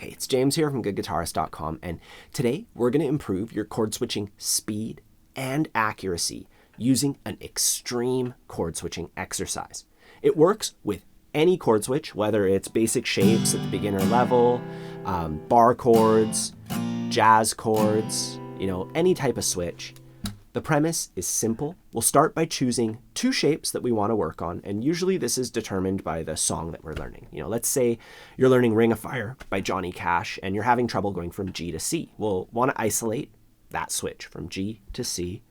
Hey, it's James here from GoodGuitarist.com, and today we're going to improve your chord switching speed and accuracy using an extreme chord switching exercise. It works with any chord switch, whether it's basic shapes at the beginner level, bar chords, jazz chords, any type of switch. The premise is simple. We'll start by choosing two shapes that we want to work on, and usually this is determined by the song that we're learning. Let's say you're learning Ring of Fire by Johnny Cash and you're having trouble going from G to C. We'll want to isolate that switch from G to C.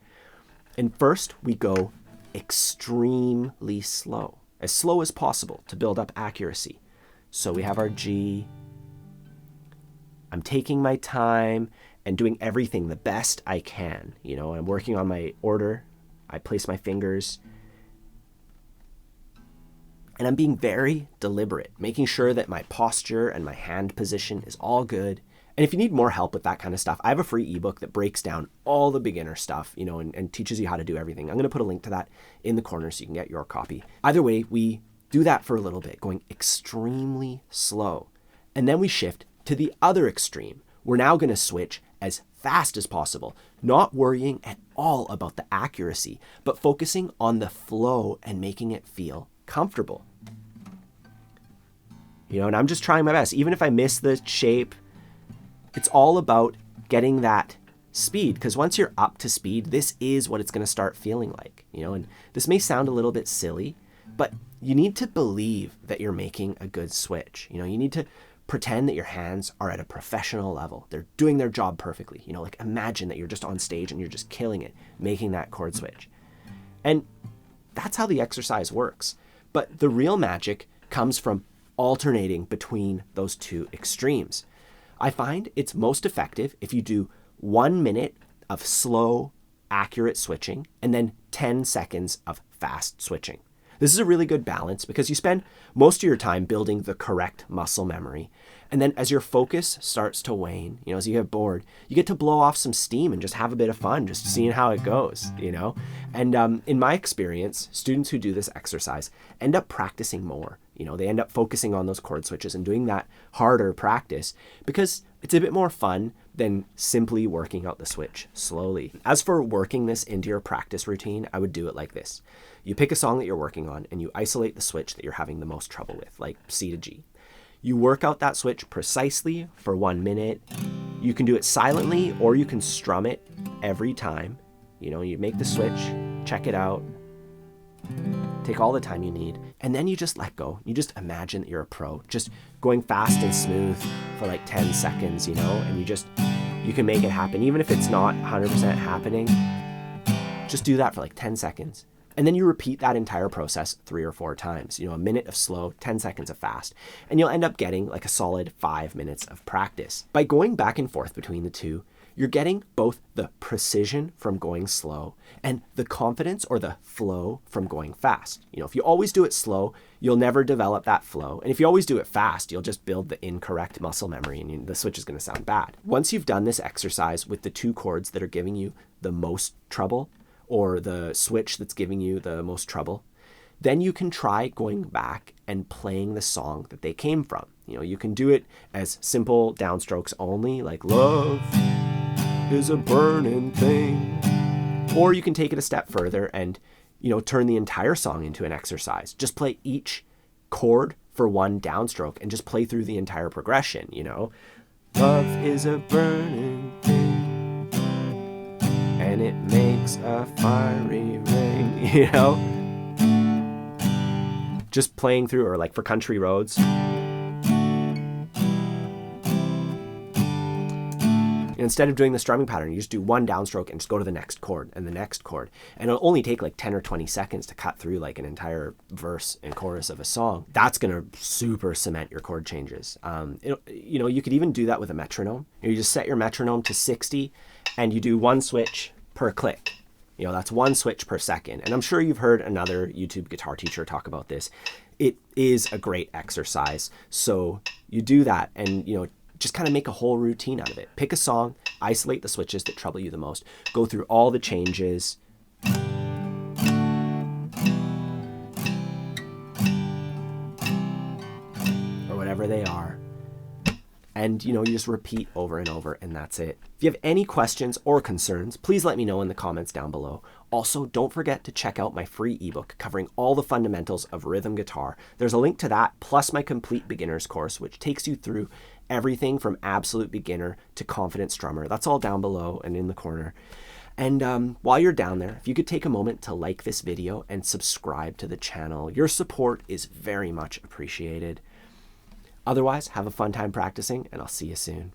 And first we go extremely slow as possible to build up accuracy. So we have our G. I'm taking my time and doing everything the best I can. I'm working on my order. I place my fingers. And I'm being very deliberate, making sure that my posture and my hand position is all good. And if you need more help with that kind of stuff, I have a free ebook that breaks down all the beginner stuff, and teaches you how to do everything. I'm going to put a link to that in the corner so you can get your copy. Either way, we do that for a little bit, going extremely slow. And then we shift to the other extreme. We're now going to switch as fast as possible, not worrying at all about the accuracy, but focusing on the flow and making it feel comfortable. And I'm just trying my best. Even if I miss the shape, it's all about getting that speed, because once you're up to speed, this is what it's going to start feeling like. And this may sound a little bit silly, but you need to believe that you're making a good switch. You need to pretend that your hands are at a professional level. They're doing their job perfectly. Imagine that you're just on stage and you're just killing it, making that chord switch. And that's how the exercise works. But the real magic comes from alternating between those two extremes. I find it's most effective if you do 1 minute of slow, accurate switching and then 10 seconds of fast switching. This is a really good balance because you spend most of your time building the correct muscle memory. And then as your focus starts to wane, as you get bored, you get to blow off some steam and just have a bit of fun, just seeing how it goes, And in my experience, students who do this exercise end up practicing more. They end up focusing on those chord switches and doing that harder practice because it's a bit more fun than simply working out the switch slowly. As for working this into your practice routine, I would do it like this. You pick a song that you're working on and you isolate the switch that you're having the most trouble with, like C to G. You work out that switch precisely for 1 minute. You can do it silently or you can strum it every time. You make the switch, check it out, take all the time you need, and then you just let go. You just imagine that you're a pro, just going fast and smooth for like 10 seconds, and you can make it happen. Even if it's not 100% happening, just do that for like 10 seconds. And then you repeat that entire process 3 or 4 times, a minute of slow, 10 seconds of fast, and you'll end up getting like a solid 5 minutes of practice. By going back and forth between the two, you're getting both the precision from going slow and the confidence or the flow from going fast. If you always do it slow, you'll never develop that flow. And if you always do it fast, you'll just build the incorrect muscle memory and the switch is going to sound bad. Once you've done this exercise with the two chords that are giving you the most trouble, or the switch that's giving you the most trouble, then you can try going back and playing the song that they came from. You can do it as simple downstrokes only, like love is a burning thing. Or you can take it a step further and, turn the entire song into an exercise. Just play each chord for one downstroke and just play through the entire progression, Love is a burning thing, and it makes a fiery ring, Just playing through, or like for Country Roads. Instead of doing the strumming pattern, you just do one downstroke and just go to the next chord and the nenext chord. And it'll only take like 10 or 20 seconds to cut through like an entire verse and chorus of a song. That's going to super cement your chord changes. You could even do that with a metronome. You just set your metronome to 60 and you do one switch per click. That's one switch per second. And I'm sure you've heard another YouTube guitar teacher talk about this. It is a great exercise. So you do that and, just kind of make a whole routine out of it. Pick a song, isolate the switches that trouble you the most, go through all the changes. Or whatever they are. And, you just repeat over and over, and that's it. If you have any questions or concerns, please let me know in the comments down below. Also, don't forget to check out my free ebook covering all the fundamentals of rhythm guitar. There's a link to that, plus my complete beginner's course, which takes you through everything from absolute beginner to confident strummer. That's all down below and in the corner. And while you're down there, if you could take a moment to like this video and subscribe to the channel, your support is very much appreciated. Otherwise, have a fun time practicing, and I'll see you soon.